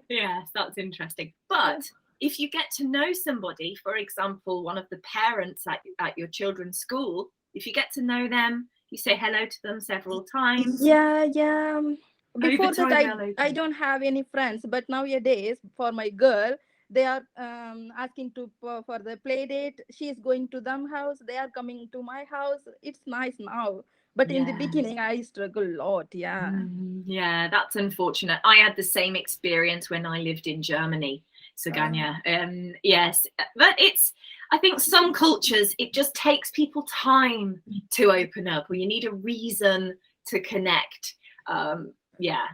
Speaker 1: Yes, that's interesting. But if you get to know somebody, for example, one of the parents at your children's school, if you get to know them, you say hello to them several times.
Speaker 3: Yeah. Before
Speaker 1: Over time,
Speaker 3: that,
Speaker 1: they'll
Speaker 3: I
Speaker 1: open.
Speaker 3: don't have any friends, but nowadays for my girl, they are asking for the play date. She is going to them house. They are coming to my house. It's nice now, but in the
Speaker 1: Yeah.
Speaker 3: beginning, I struggle a lot. Yeah.
Speaker 1: Yeah, that's unfortunate. I had the same experience when I lived in Germany, Suganya. Yes, but I think some cultures, it just takes people time to open up, or you need a reason to connect. Yeah,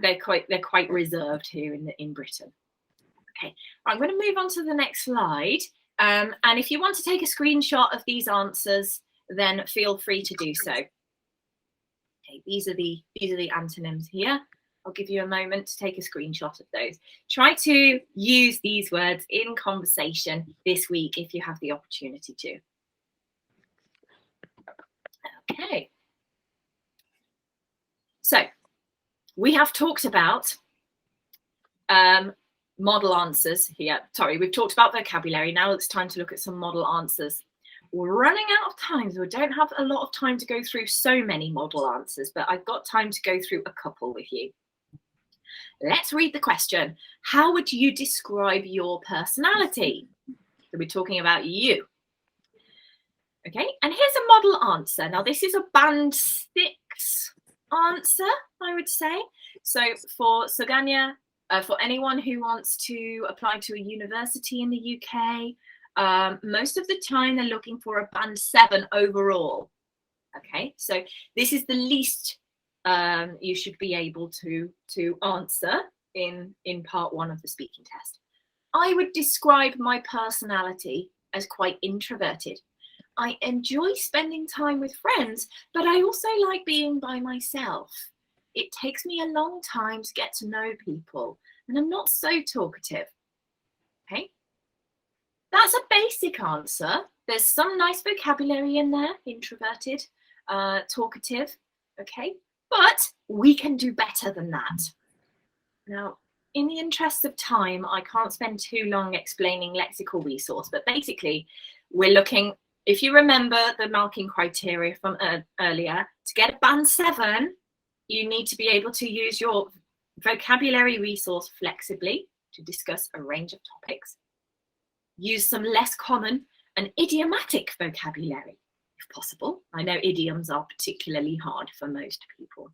Speaker 1: they're quite reserved here in Britain. Okay, I'm going to move on to the next slide. And if you want to take a screenshot of these answers, then feel free to do so. Okay, these are the antonyms here. I'll give you a moment to take a screenshot of those. Try to use these words in conversation this week if you have the opportunity to. Okay. So we have talked about model answers here. Sorry, we've talked about vocabulary. Now it's time to look at some model answers. We're running out of time, so we don't have a lot of time to go through so many model answers, but I've got time to go through a couple with you. Let's read the question. How would you describe your personality? So we're talking about you. Okay, and here's a model answer. Now this is a band 6 answer, I would say. So for Suganya, for anyone who wants to apply to a university in the UK, most of the time they're looking for a band 7 overall. Okay, so this is the least you should be able to answer in part 1 of the speaking test. I would describe my personality as quite introverted. I enjoy spending time with friends, but I also like being by myself. It takes me a long time to get to know people, and I'm not so talkative. Okay, that's a basic answer. There's some nice vocabulary in there, introverted, talkative, okay? But we can do better than that. Now, in the interest of time, I can't spend too long explaining lexical resource, but basically we're looking, if you remember the marking criteria from earlier, to get a band 7, you need to be able to use your vocabulary resource flexibly to discuss a range of topics. Use some less common and idiomatic vocabulary, if possible. I know idioms are particularly hard for most people.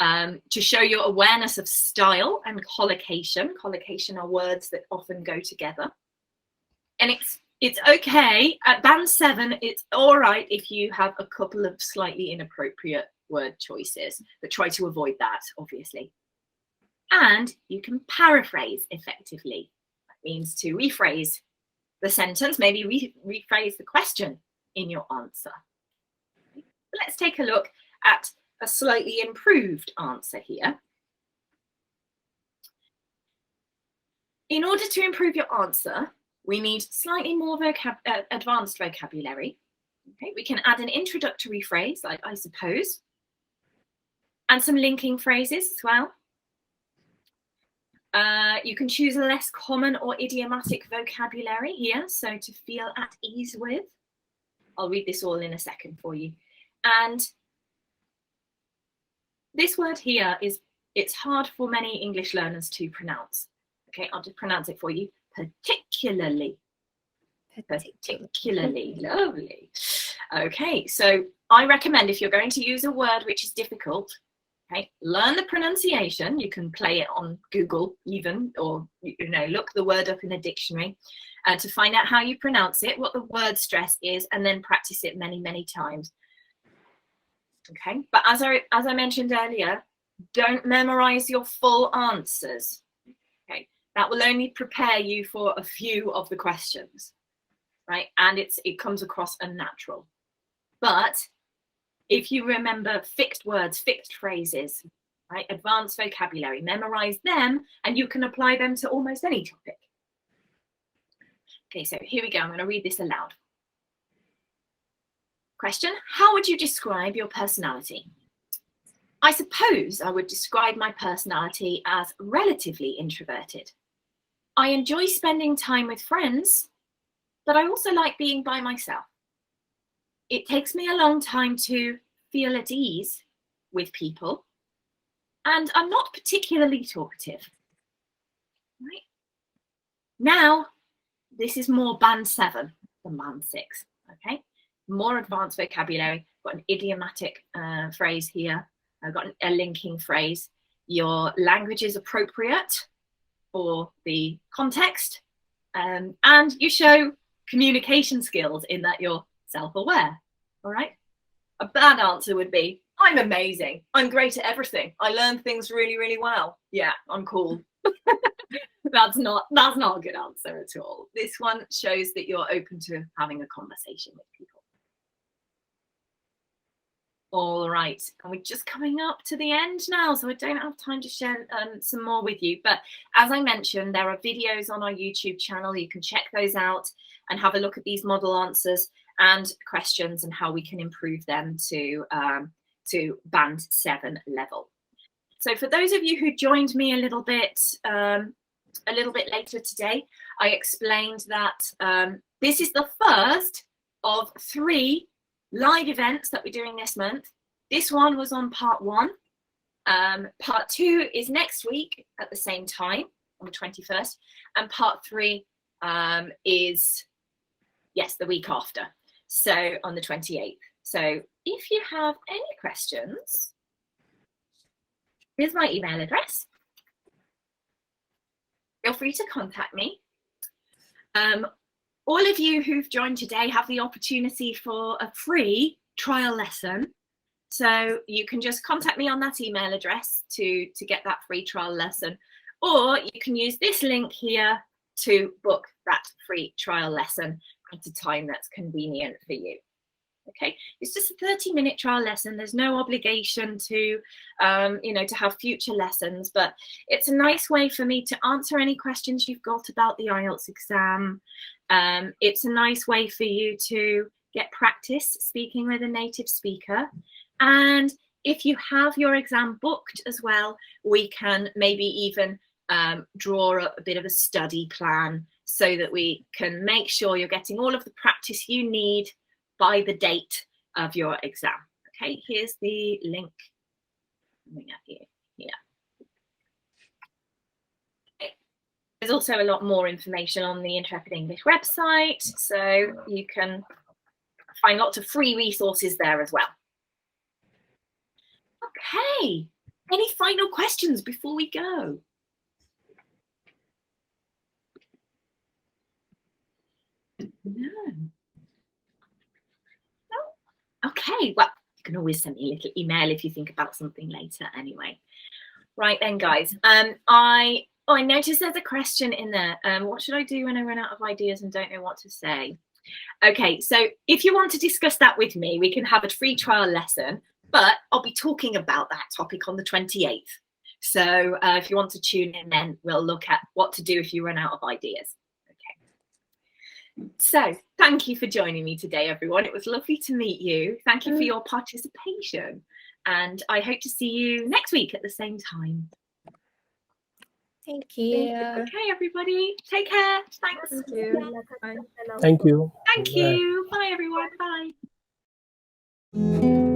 Speaker 1: To show your awareness of style and collocation. Collocation are words that often go together. And it's okay, at band 7, it's all right if you have a couple of slightly inappropriate word choices, but try to avoid that, obviously. And you can paraphrase effectively. That means to rephrase the sentence, maybe rephrase the question in your answer. Let's take a look at a slightly improved answer here. In order to improve your answer, we need slightly more advanced vocabulary. Okay, we can add an introductory phrase, like I suppose, and some linking phrases as well. You can choose a less common or idiomatic vocabulary here, so to feel at ease with. I'll read this all in a second for you. And this word here it's hard for many English learners to pronounce. Okay, I'll just pronounce it for you. Particularly. Particularly. Lovely. Okay, so I recommend if you're going to use a word which is difficult, okay, learn the pronunciation. You can play it on Google even, or look the word up in a dictionary to find out how you pronounce it, what the word stress is, and then practice it many, many times. Okay, but as I mentioned earlier, don't memorize your full answers. Okay, that will only prepare you for a few of the questions, right? And it comes across unnatural. But if you remember fixed words, fixed phrases, right, advanced vocabulary, memorize them, and you can apply them to almost any topic. Okay, so here we go. I'm going to read this aloud. Question: how would you describe your personality? I suppose I would describe my personality as relatively introverted. I enjoy spending time with friends, but I also like being by myself. It takes me a long time to feel at ease with people, and I'm not particularly talkative. Right? Now, this is more band 7 than band 6, okay? More advanced vocabulary, got an idiomatic phrase here. I've got a linking phrase. Your language is appropriate for the context, and you show communication skills in that you're self-aware. All right. A bad answer would be, I'm amazing. I'm great at everything. I learn things really, really well. Yeah, I'm cool. That's not a good answer at all. This one shows that you're open to having a conversation with people. All right, and we're just coming up to the end now, so I don't have time to share some more with you. But as I mentioned, there are videos on our YouTube channel. You can check those out and have a look at these model answers and questions and how we can improve them to band 7 level. So for those of you who joined me a little bit later today, I explained that this is the first of 3 live events that we're doing this month. This one was on part 1. Part 2 is next week at the same time on the 21st, and part 3 is, yes, the week after, so on the 28th. So if you have any questions, here's my email address. Feel free to contact me. All of you who've joined today have the opportunity for a free trial lesson. So you can just contact me on that email address to get that free trial lesson, or you can use this link here to book that free trial lesson at a time that's convenient for you. Okay, it's just a 30-minute trial lesson. There's no obligation to, to have future lessons, but it's a nice way for me to answer any questions you've got about the IELTS exam. It's a nice way for you to get practice speaking with a native speaker. And if you have your exam booked as well, we can maybe even draw a bit of a study plan so that we can make sure you're getting all of the practice you need by the date of your exam. Okay, here's the link. Here. Okay. There's also a lot more information on the Intrepid English website, so you can find lots of free resources there as well. Okay, any final questions before we go? No. Okay, well, you can always send me a little email if you think about something later anyway. Right then, guys. I noticed there's a question in there. What should I do when I run out of ideas and don't know what to say? Okay, so if you want to discuss that with me, we can have a free trial lesson, but I'll be talking about that topic on the 28th. So if you want to tune in, then we'll look at what to do if you run out of ideas. So thank you for joining me today, everyone. It was lovely to meet you. Thank you for your participation. And I hope to see you next week at the same time.
Speaker 2: Thank you.
Speaker 1: Okay, everybody. Take care. Thanks.
Speaker 2: Thank you. Bye.
Speaker 5: Thank you.
Speaker 1: Thank you. Bye, everyone. Bye.